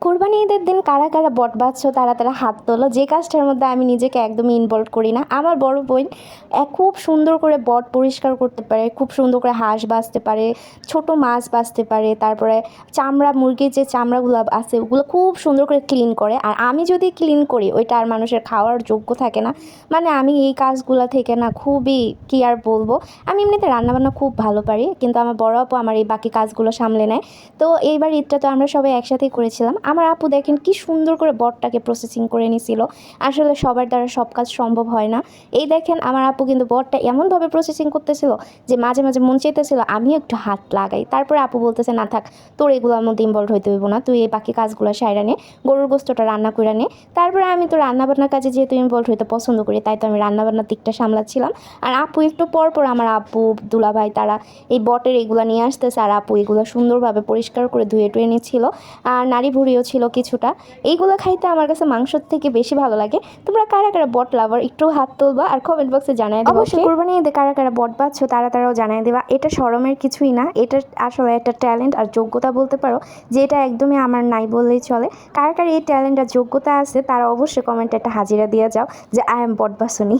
কোরবানি ঈদের দিন কারা কারা বট বাঁধছো তারা তারা হাত তোলো। যে কাজটার মধ্যে আমি নিজেকে একদমই ইনভলভ করি না। আমার বড় বোন খুব সুন্দর করে বট পরিষ্কার করতে পারে, খুব সুন্দর করে হাঁস বাছতে পারে, ছোট মাছ বাছতে পারে, তারপরে চামড়া, মুরগির যে চামড়াগুলো আছে ওগুলো খুব সুন্দর করে ক্লিন করে। আর আমি যদি ক্লিন করি ওইটা আর মানুষের খাওয়ার যোগ্য থাকে না। মানে আমি এই কাজগুলো থেকে না খুবই, কি আর বলবো, আমি এমনিতে রান্নাবান্না খুব ভালো পারি, কিন্তু আমার বড় আপু আমার এই বাকি কাজগুলো সামলে নেয়। তো এইবার ঈদটা তো আমরা সবাই একসাথেই করেছিলাম। আমার আপু দেখেন কি সুন্দর করে বটটাকে প্রসেসিং করে নিছিল। আসলে সবার দ্বারা সব কাজ সম্ভব হয় না। এই দেখেন আমার আপু কিন্তু বটটা এমনভাবে প্রসেসিং করতেছিল যে মাঝে মাঝে মন চাইতেছিল আমি একটু হাত লাগাই। তারপরে আপু বলতেছে না থাক, তোর এগুলোর মধ্যে ইনভলভ হইতে হইব না, তুই এই বাকি কাজগুলো সাইরা নে, গরুর গোস্তটা রান্না করে নে। তারপরে আমি তো রান্নাবান্নার কাজে যেহেতু ইনভলভ হইতে পছন্দ করি, তাই তো আমি রান্নাবান্নার দিকটা সামলাচ্ছিলাম। আর আপু একটু পর পর আমার আপু দুলাভাই তারা এই বটের এগুলো নিয়ে আসতেছে, আর আপু এগুলো সুন্দরভাবে পরিষ্কার করে ধুয়ে টুয়ে নিচ্ছিল। আর নাড়ি ভুড়িও ছিল কিছুটা। এইগুলো খাইতে আমার কাছে মাংসর থেকে বেশি ভালো লাগে। তোমরা কারা কারা বট লাভার একটু হাত তুলবা আর কমেন্ট বক্সে জানাই দেবা। অবশ্যই কোরবানি ঈদে কারা কারা বট বাঁধছো তারাও জানাই দেবা। এটা শরমের কিছুই না, এটা আসলে একটা ট্যালেন্ট আর যোগ্যতা বলতে পারো, যেটা একদমই আমার নাই বললেই চলে। কারা কারা এই ট্যালেন্ট আর যোগ্যতা আছে তারা অবশ্যই কমেন্টে একটা হাজিরা দিয়ে যাও যে আই এম বট বাসুনি।